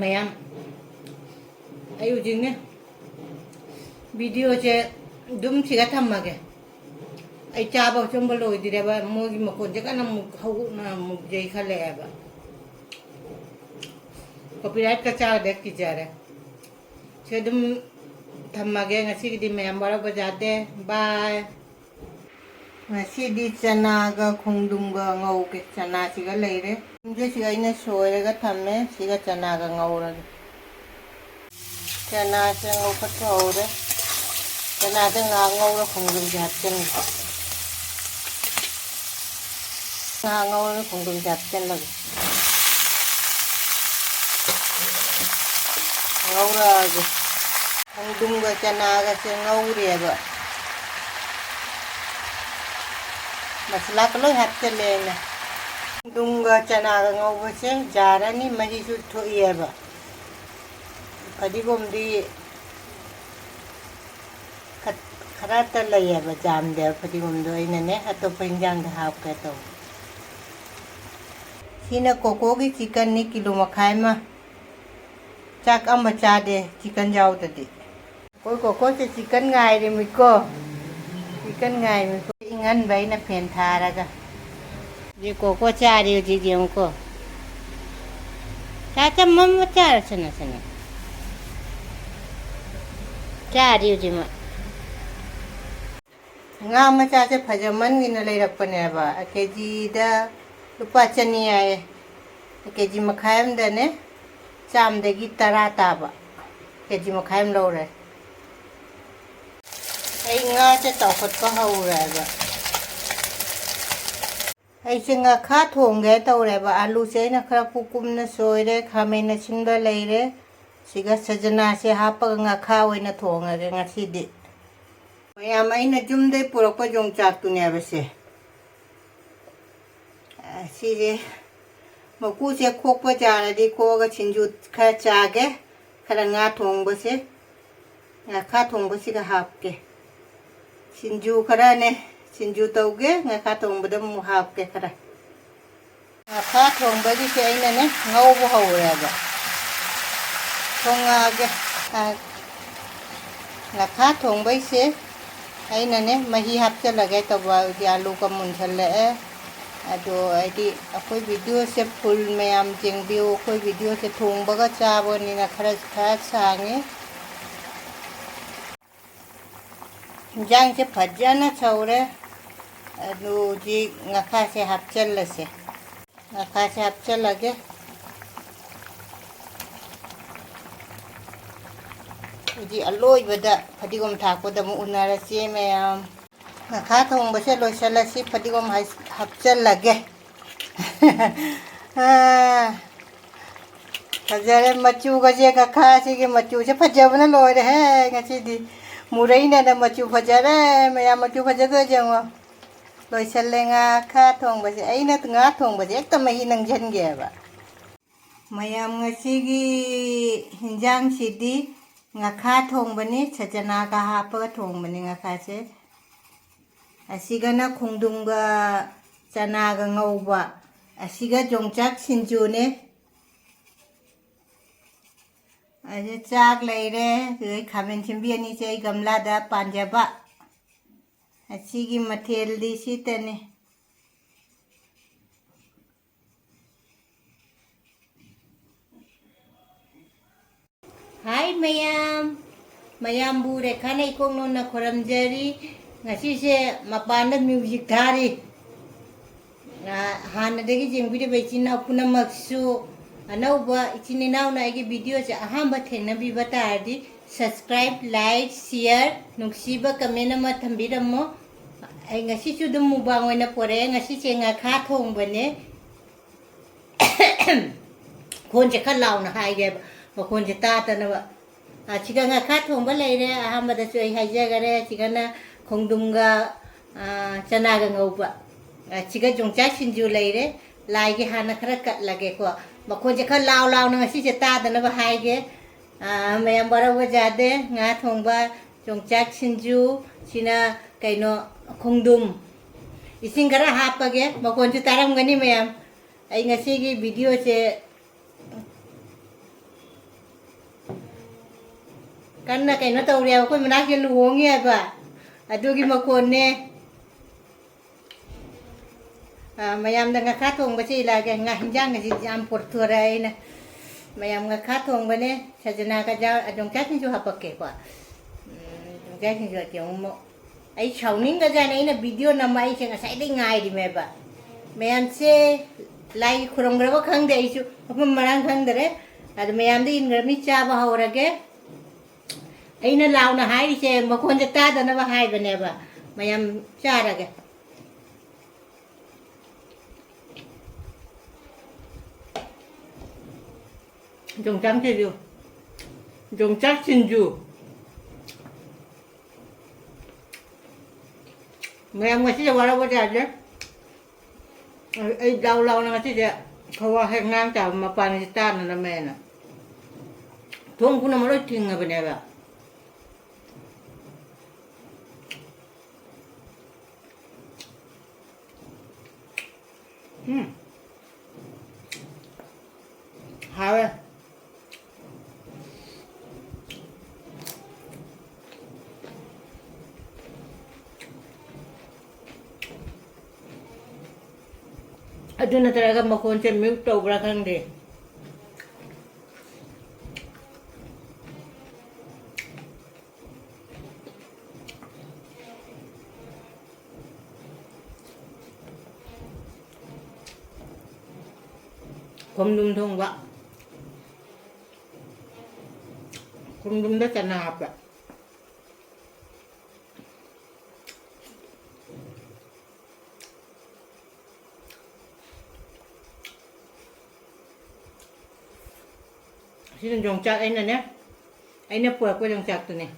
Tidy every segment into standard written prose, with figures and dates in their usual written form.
ꯃꯌꯥꯝ ꯑꯩ ꯍꯧꯖꯤꯛꯅꯦ ꯚꯤꯗꯤꯑꯣꯁꯦ ꯑꯗꯨꯝ ꯁꯤꯒ ꯊꯝꯃꯒꯦ ꯑꯩ ꯆꯥꯕ ꯆꯨꯝꯕ ꯂꯣꯏꯗ꯭ꯔꯦꯕ ꯃꯣꯏꯒꯤ ꯃꯈꯣꯟꯁꯦ ꯀꯟꯅ ꯑꯃꯨꯛ ꯍꯧꯅ ꯑꯃꯨꯛ ꯌꯩꯈꯠꯂꯛꯑꯦꯕ ꯀꯣꯄꯤꯔꯥꯏꯠꯀ ꯆꯥꯔꯗꯤ ꯀꯤꯖꯔꯦ ꯁꯤ ꯑꯗꯨꯝ ꯊꯝꯃꯒꯦ ꯉꯁꯤꯒꯤꯗꯤ ꯃꯌꯥꯝ ꯋꯥꯔꯧꯕ ꯌꯥꯗꯦ ꯕꯥꯏ ꯉꯁꯤꯗꯤ ꯆꯅꯥꯒ ꯈꯣꯡꯗ꯭ꯔꯨꯝꯒ ꯉꯧꯒꯦ ꯆꯅꯥꯁꯤꯒ ꯂꯩꯔꯦ ꯁꯤꯒ ꯑꯩꯅ ꯁꯣꯏꯔꯒ ꯊꯝꯃꯦ ꯁꯤꯒ ꯆꯅꯥꯒ ꯉꯧꯔꯒꯦ ꯆꯅꯥꯁꯦ ꯉꯧꯈꯠꯄ ꯍꯧꯔꯦ ꯆꯅꯥꯁꯦ ꯉꯥꯏꯍꯥꯛ ꯉꯧꯔ ꯈꯣꯡꯗ꯭ꯔꯨꯝꯁꯦ ꯍꯥꯞꯆꯤꯟꯒꯦꯉꯥꯏꯍꯥꯛ ꯉꯧꯔ ꯈꯣꯡꯗ꯭ꯔꯨꯝꯁꯦ ꯍꯥꯞꯆꯤꯜꯂꯒꯦ ngawrage khongdrumga chanaga se ngawreba masala ko loi hapchale na khongdrumga chanaga ngawba se jarani mahi su thoieba fadigomdi khara ta layeba jamde fadigomdo aina ne atopa injang da hapka to sina kokogi chicken ni kilo makhai ma chak ama chade chicken jaudadi koi koko se chicken ngai ri miko chicken ngai miko ingan bai na phen tharaga ye koko chari ji jeng ko cha cha mam char sana sana chari ji ma nga ma cha se phajaman ni na lai rakpane ba kg da lupa chani ai kg makhayam da ne ꯆꯥꯝꯗꯒꯤ 10 ꯇꯥꯕ ꯀꯦꯖꯤ ꯃꯈꯥꯏ ꯑꯃ ꯂꯧꯔꯦ ꯑꯩ ꯉꯥꯁꯦ ꯇꯥꯎꯈꯠꯄ ꯍꯧꯔꯦꯕ ꯑꯩꯁꯦ ꯉꯥꯈꯥ ꯊꯣꯡꯒꯦ ꯇꯧꯔꯦꯕ ꯑꯥꯂꯨꯁꯦ ꯑꯩꯅ ꯈꯔ ꯀꯨꯞꯅ ꯁꯣꯏꯔꯦ ꯈꯥꯃꯦꯟ ꯑꯁꯤꯟꯕ ꯂꯩꯔꯦ ꯁꯤꯒ ꯁꯖꯅꯥꯁꯦ ꯍꯥꯞꯄꯒ ꯉꯥꯈꯥ ꯑꯣꯏꯅ ꯊꯣꯡꯉꯒꯦ ꯉꯁꯤꯗꯤ ꯃꯌꯥꯝ ꯑꯩꯅ ꯌꯨꯝꯗꯩ ꯄꯨꯔꯛꯄ ꯌꯣꯡꯆꯥꯛꯇꯨꯅꯦꯕ ꯁꯤꯁꯦ ꯃꯀꯨꯁꯦ ꯈꯣꯛꯄ ꯖꯥꯔꯗꯤ ꯈꯣꯛꯑꯒ ꯁꯤꯡꯖꯨ ꯈꯔ ꯆꯥꯒꯦ ꯈꯔ ꯉꯥ ꯊꯣꯡꯕꯁꯦ ꯉꯥꯈꯥ ꯊꯣꯡꯕꯁꯤꯒ ꯍꯥꯞꯀꯦ ꯁꯤꯡꯖꯨ ꯈꯔꯅꯦ ꯁꯤꯡꯖꯨ ꯇꯧꯒꯦ ꯉꯥꯈꯥ ꯊꯣꯡꯕꯗ ꯑꯃꯨꯛ ꯍꯥꯞꯀꯦ ꯈꯔ ꯉꯥꯈꯥ ꯊꯣꯡꯕꯒꯤꯁꯦ ꯑꯩꯅꯅꯦ ꯉꯧꯕ ꯍꯧꯔꯦꯕ ꯊꯣꯡꯉꯛꯑꯒꯦ ꯉꯥꯈꯥ ꯊꯣꯡꯕꯩꯁꯦ ꯑꯩꯅꯅꯦ ꯃꯍꯤ ꯍꯥꯞꯆꯜꯂꯒꯦ ꯇꯧꯕ ꯑꯥꯂꯨꯒ ꯃꯨꯟꯁꯜꯂꯛꯑꯦ ꯑꯗꯣ ꯑꯩꯗꯤ ꯑꯩꯈꯣꯏ ꯚꯤꯗꯤꯑꯣꯁꯦ ꯐꯨꯜ ꯃꯌꯥꯝ ꯌꯦꯡꯕꯤꯌꯨ ꯑꯩꯈꯣꯏ ꯚꯤꯗꯤꯑꯣꯁꯦ ꯊꯣꯡꯕꯒ ꯆꯥꯕꯅꯤꯅ ꯈꯔ ꯁꯥꯡꯉꯤ ꯏꯟꯖꯥꯡꯁꯦ ꯐꯖꯅ ꯁꯧꯔꯦ ꯑꯗꯨ ꯍꯧꯖꯤꯛ ꯉꯥꯈꯥꯁꯦ ꯍꯥꯞꯆꯜꯂꯁꯦ ꯉꯥꯈꯥꯁꯦ ꯍꯥꯞꯆꯜꯂꯒꯦ ꯍꯧꯖꯤꯛ ꯑꯂꯣꯏꯕꯗ ꯐꯗꯤꯒꯣꯝ ꯊꯥꯛꯄꯗ ꯑꯃꯨꯛ ꯎꯅꯔꯁꯤ ꯃꯌꯥꯝ ꯉꯥꯈꯥ ꯊꯣꯡꯕꯁꯦ ꯂꯣꯏꯁꯜꯂꯁꯤ ꯐꯗꯤꯒꯣꯝ ꯍꯥꯞꯆꯜꯂꯒꯦ ꯐꯖꯔꯦ ꯃꯆꯨꯒꯁꯦ ꯉꯥꯈꯥꯁꯤꯒꯤ ꯃꯆꯨꯁꯦ ꯐꯖꯕꯅ ꯂꯣꯏꯔꯦꯍꯦ ꯉꯁꯤꯗꯤ ꯃꯨꯔꯩꯅꯅ ꯃꯆꯨ ꯐꯖꯔꯦ ꯃꯌꯥꯝ ꯃꯆꯨ ꯐꯖꯗꯣꯏ ꯌꯦꯡꯉꯣ ꯂꯣꯏꯁꯜꯂꯦ ꯉꯥꯈꯥ ꯊꯣꯡꯕꯁꯦ ꯑꯩꯅ ꯉꯥ ꯊꯣꯡꯕꯁꯦ ꯍꯦꯛꯇ ꯃꯍꯤ ꯅꯪꯁꯤꯟꯒꯦꯕ ꯃꯌꯥꯝ ꯉꯁꯤꯒꯤ ꯍꯤꯟꯖꯥꯡꯁꯤꯗꯤ ꯉꯥꯈꯥ ꯊꯣꯡꯕꯅꯤ ꯁꯖꯅꯥꯒ ꯍꯥꯞꯄꯒ ꯊꯣꯡꯕꯅꯤ ꯉꯥꯈꯥꯁꯦ ꯑꯁꯤꯒꯅ ꯈꯣꯡꯗ꯭ꯔꯨꯝꯒ ꯆꯅꯥꯒ ꯉꯧꯕ ꯑꯁꯤꯒ ꯌꯣꯡꯆꯥꯛ ꯁꯤꯡꯖꯨꯅꯦ ꯑꯁꯤ ꯆꯥꯛ ꯂꯩꯔꯦ ꯑꯗꯨꯗꯩ ꯈꯥꯃꯦꯟ ꯁꯤꯟꯕꯤ ꯑꯅꯤꯁꯦ ꯑꯩ ꯒꯝꯂꯥꯗ ꯄꯥꯟꯖꯕ ꯑꯁꯤꯒꯤ ꯃꯊꯦꯜꯗꯤ ꯁꯤꯇꯅꯤ ꯍꯥꯏ ꯃꯌꯥꯝꯕꯨ ꯔꯦꯈꯥꯅ ꯏꯀꯣꯛꯅꯣꯅ ꯈꯣꯏꯔꯝꯖꯔꯤ ꯉꯁꯤꯁꯦ ꯃꯄꯥꯟꯗ ꯃ꯭ꯌꯨꯖꯤꯛ ꯊꯥꯔꯤ ꯍꯥꯟꯅꯗꯒꯤ ꯌꯦꯡꯕꯤꯔꯤꯕ ꯏꯆꯤꯟ ꯏꯅꯥꯎ ꯄꯨꯝꯅꯃꯛꯁꯨ ꯑꯅꯧꯕ ꯏꯆꯤꯟ ꯏꯅꯥꯎꯅ ꯑꯩꯒꯤ ꯚꯤꯗꯤꯑꯣꯁꯦ ꯑꯍꯥꯟꯕ ꯊꯦꯡꯅꯕꯤꯕ ꯇꯥꯔꯗꯤ ꯁꯕꯁꯀ꯭ꯔꯥꯏꯕ ꯂꯥꯏꯛ ꯁꯤꯌꯔ ꯅꯨꯡꯁꯤꯕ ꯀꯃꯦꯟ ꯑꯃ ꯊꯝꯕꯤꯔꯝꯃꯣ ꯑꯩ ꯉꯁꯤꯁꯨ ꯑꯗꯨꯝ ꯃꯨꯛꯕꯥꯡ ꯑꯣꯏꯅ ꯄꯣꯔꯛꯑꯦ ꯉꯁꯤꯁꯦ ꯉꯥꯈꯥ ꯊꯣꯡꯕꯅꯦ ꯈꯣꯟꯁꯦ ꯈꯔ ꯂꯥꯎꯅ ꯍꯥꯏꯒꯦꯕ ꯃꯈꯣꯟꯁꯦ ꯇꯥꯗꯅꯕ ꯁꯤꯒ ꯉꯥꯈꯥ ꯊꯣꯡꯕ ꯂꯩꯔꯦ ꯑꯍꯥꯟꯕꯗꯁꯨ ꯑꯩ ꯍꯥꯏꯖꯈꯔꯦ ꯁꯤꯒꯅ ꯈꯣꯡꯗ꯭ꯔꯨꯝꯒ ꯆꯅꯥꯒ ꯉꯧꯕ ꯁꯤꯒ ꯌꯣꯡꯆꯥꯛ ꯁꯤꯡꯖꯨ ꯂꯩꯔꯦ ꯂꯥꯏꯒꯤ ꯍꯥꯟꯅ ꯈꯔ ꯀꯠꯂꯒꯦꯀꯣ ꯃꯈꯣꯟꯁꯦ ꯈꯔ ꯂꯥꯎꯅ ꯉꯁꯤꯁꯦ ꯇꯥꯗꯅꯕ ꯍꯥꯏꯒꯦ ꯃꯌꯥꯝ ꯋꯥꯔꯧꯕ ꯌꯥꯗꯦ ꯉꯥ ꯊꯣꯡꯕ ꯌꯣꯡꯆꯥꯛ ꯁꯤꯡꯖꯨ ꯁꯤꯅ ꯀꯩꯅꯣ ꯈꯣꯡꯗ꯭ꯔꯨꯝ ꯏꯁꯤꯡ ꯈꯔ ꯍꯥꯞꯄꯒꯦ ꯃꯈꯣꯟꯁꯨ ꯇꯥꯔꯝꯒꯅꯤ ꯃꯌꯥꯝ ꯑꯩ ꯉꯁꯤꯒꯤ ꯚꯤꯗꯤꯑꯣꯁꯦ kanna kaino tawriya ko manake luongi ba adugi makone mayam da ngakatong ba si ilaga nga hinjang si jam porturai na mayam ngakatong ba ne sajana ka ja adong chatin ju hapake kwa dong chatin ju tiong mo ai chawning ga ja nei na video na mai che nga sai dai ngai di me ba mayam se lai khurong gra ba khang de ai chu apam marang khang dare ad mayam di in gra mi cha ba hawrage aina launa hai se makon ja ta da na ba hai ba ne ba mayam cha rage Dùng trắng chứ dù dùng chắc xin dù mẹ em ngasih jawara buat aja daw law na ngasih dia kawa hengang ta mapan kita na mena thong kuna malo tinga beneba hawe Aduna talaga makonsem yung tobra kang de. Kumdum thong ba? Kumdum da tanap ba? Sino yung chat ay na niya? Ay na po ako yung chat to niya.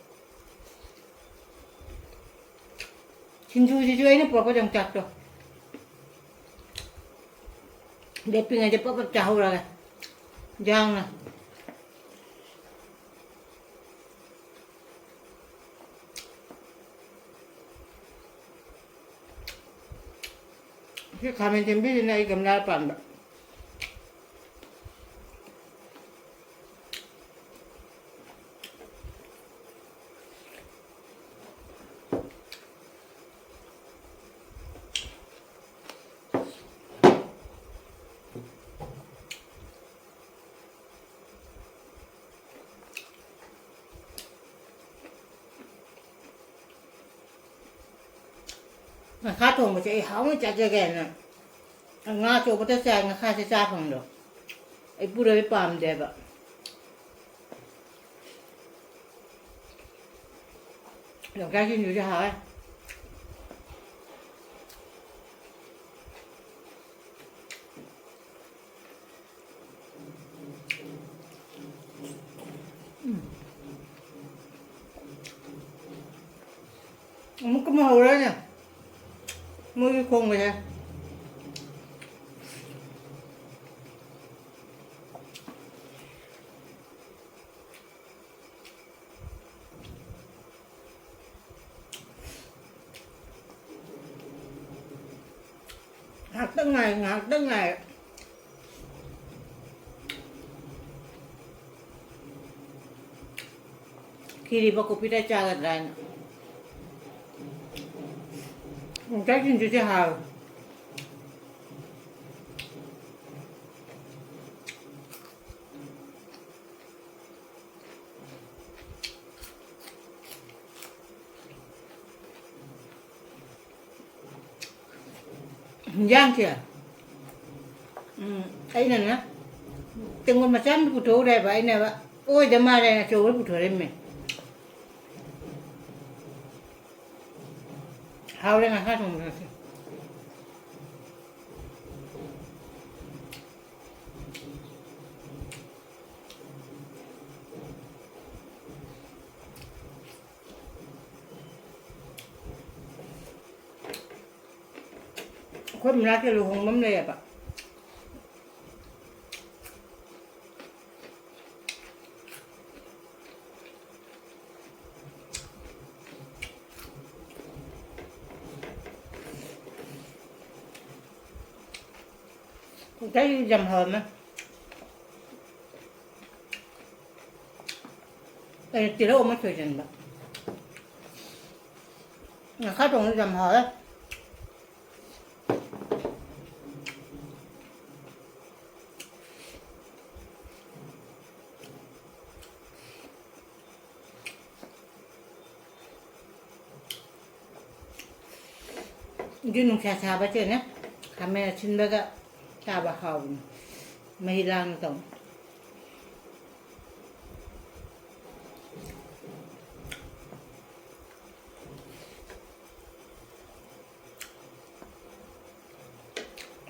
Sinju ay na po ako yung chat to. Deping aja po pagtaho lang. Diyan na. Kasi kami timbi na igam na pan ba? Khá thùng mà chị hóng chặt cho ghen nè ngã chỗ bắt xe ngã khá sẽ xa phòng được ấy bù đời bàm đẹp ạ được cái gì cho hả không có màu đó nè mua cái khung này nè hạt đất này khi đi vào kopi đã cha gần đây cái gì chứ hào giang kìa ấy này nè từng con mà chán phụ thú đây vậy nè ôi đâm mà đây là chỗ phụ thú đây mày hao lên là hát không đượcคนรักจะรู้ของมันเลยอ่ะcái dầm hờm á tilaw mà chơi chân bạc khát thùng dầm hỏi Junung sa baca na kami sinbaga trabaho mahilang ito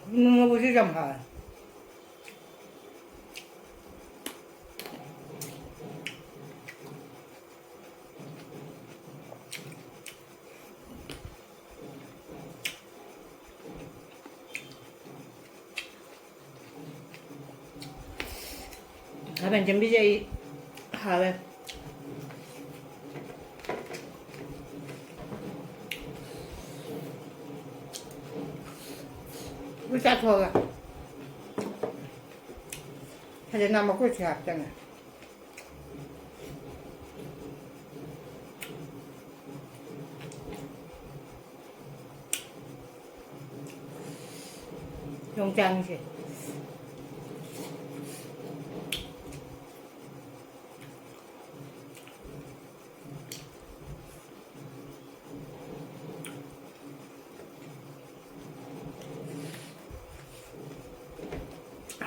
nung mabusi jam ha Habang dyan bijay hawe Bisa thoga Hadi nama ko siya tanga Yung chang siya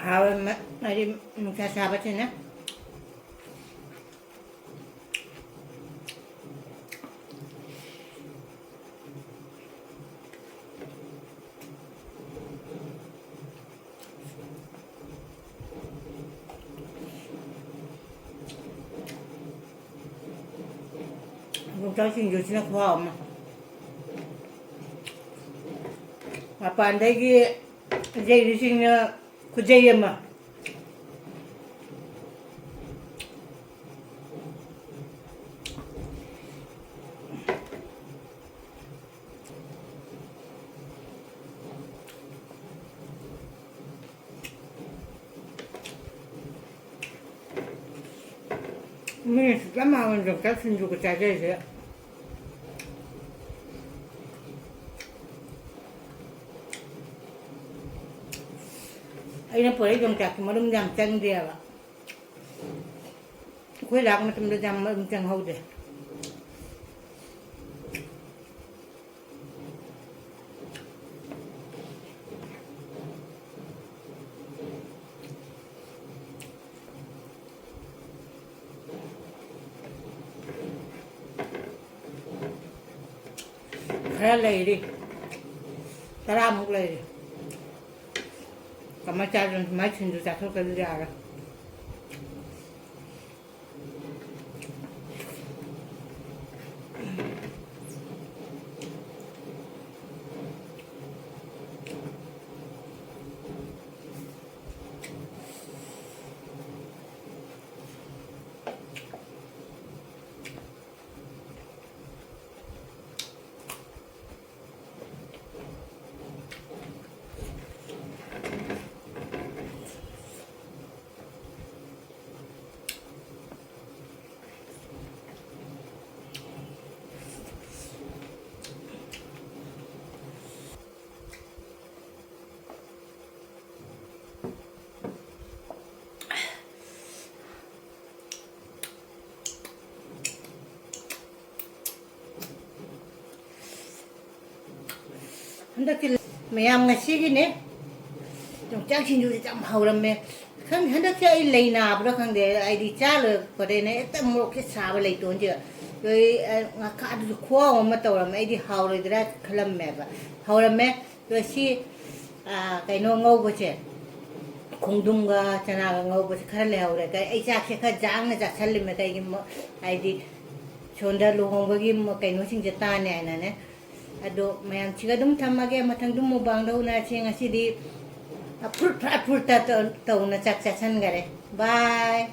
Hawa mari magsasabat siya na. Kung tayo sinyo sinakuha mo. Mapanday ki jay rising na kujaya ma Ini lama untuk kasih juga saja ya. Ay na po ay yung kaki malum jam chang dia ba. Kuy lag na tumda jam malum chang hau de. Kaya lady. Tara mo lady. Kamacaran machin do takho kalira 한덕길 매양 시기네 좀 짱신주지 좀 하오람매 큰 한덕길 이 레이나 보러 강데 아이디 짜르 거래네 딱 뭐게 사버 레이톤지 그 아카도 코아 엄마 떠오람 아이디 하오르드라 클람매바 하오람매 그시 아 가이노 ngौबोचे 공둥가 전화가 ngौबोचे खरले 하오래 그 이자케 그 장네 자 살림에 가이기 뭐 아이디 존다 로홍거기 뭐 가이노 싱제 따네 아나네 Ado mayam chiga dum thamage mathang dum mubang do na chinga sidi apur apur ta to na chak chak san gare bye